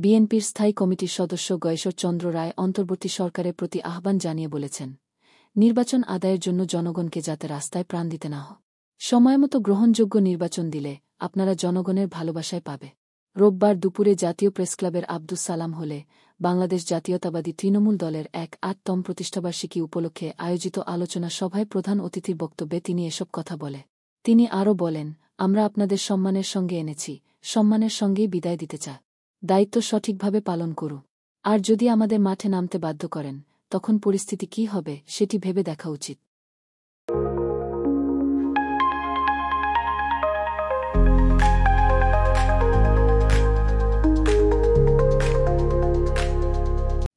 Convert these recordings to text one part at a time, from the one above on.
বিএনপির স্থায়ী কমিটির সদস্য গয়েশ্বর চন্দ্র রায় অন্তর্বর্তী সরকারের প্রতি আহ্বান জানিয়ে বলেছেন, নির্বাচন আদায়ের জন্য জনগণকে যাতে রাস্তায় প্রাণ দিতে না হয়, সময়মতো গ্রহণযোগ্য নির্বাচন দিলে আপনারা জনগণের ভালোবাসায় পাবে। রোববার দুপুরে জাতীয় প্রেসক্লাবের আব্দুস সালাম হলে বাংলাদেশ জাতীয়তাবাদী তৃণমূল দলের ৮তম প্রতিষ্ঠাবার্ষিকী উপলক্ষে আয়োজিত আলোচনা সভায় প্রধান অতিথির বক্তব্যে তিনি এসব কথা বলে। তিনি আরও বলেন, আমরা আপনাদের সম্মানের সঙ্গে এনেছি, সম্মানের সঙ্গেই বিদায় দিতে চাই। দায়িত্ব সঠিকভাবে পালন করু। আর যদি আমাদের মাঠে নামতে বাধ্য করেন, তখন পরিস্থিতি কী হবে সেটি ভেবে দেখা উচিত।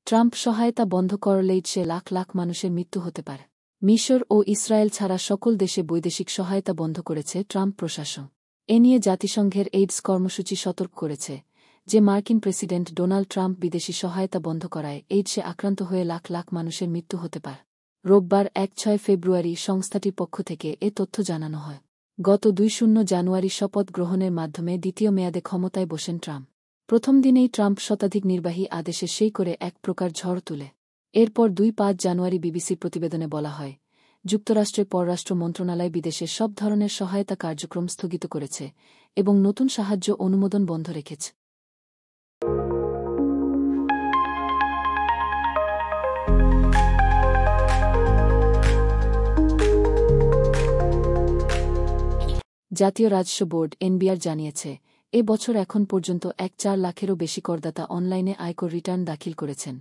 ট্রাম্প সহায়তা বন্ধ করলেই সে লাখ লাখ মানুষের মৃত্যু হতে পারে। মিশর ও ইসরায়েল ছাড়া সকল দেশে বৈদেশিক সহায়তা বন্ধ করেছে ট্রাম্প প্রশাসন। এ নিয়ে জাতিসংঘের এইডস কর্মসূচি সতর্ক করেছে যে মার্কিন প্রেসিডেন্ট ডোনাল্ড ট্রাম্প বিদেশি সহায়তা বন্ধ করায় এইডসে আক্রান্ত হয়ে লাখ লাখ মানুষের মৃত্যু হতে পারে। রোববার ৬ ফেব্রুয়ারি সংস্থাটির পক্ষ থেকে এ তথ্য জানানো হয়। গত ২ জানুয়ারি শপথ গ্রহণের মাধ্যমে দ্বিতীয় মেয়াদে ক্ষমতায় বসেন ট্রাম্প। প্রথম দিনেই ট্রাম্প শতাধিক নির্বাহী আদেশে সেই করে এক প্রকার ঝড় তুলে। এরপর ২-৫ জানুয়ারি বিবিসির প্রতিবেদনে বলা হয়, যুক্তরাষ্ট্রের পররাষ্ট্র মন্ত্রণালয় বিদেশে সব ধরনের সহায়তা কার্যক্রম স্থগিত করেছে এবং নতুন সাহায্য অনুমোদন বন্ধ রেখেছে। জাতীয় রাজস্ব বোর্ড এনবিআর জানিয়েছে, এ বছর এখন পর্যন্ত ১.৪ লাখেরও বেশি করদাতা অনলাইনে আয়কর রিটার্ন দাখিল করেছেন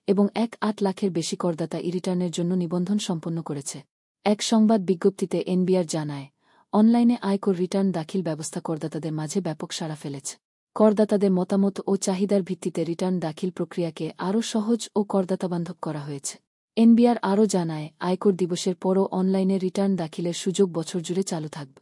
এবং ১.৮ লাখের বেশি করদাতা ই রিটার্নের জন্য নিবন্ধন সম্পন্ন করেছে। এক সংবাদ বিজ্ঞপ্তিতে এনবিআর জানায়, অনলাইনে আয়কর রিটার্ন দাখিল ব্যবস্থা করদাতাদের মাঝে ব্যাপক সাড়া ফেলেছে। করদাতাদের মতামত ও চাহিদার ভিত্তিতে রিটার্ন দাখিল প্রক্রিয়াকে আরও সহজ ও করদাতাবান্ধব করা হয়েছে। এনবিআর আরও জানায়, আয়কর দিবসের পরও অনলাইনে রিটার্ন দাখিলের সুযোগ বছর জুড়ে চালু থাকবে।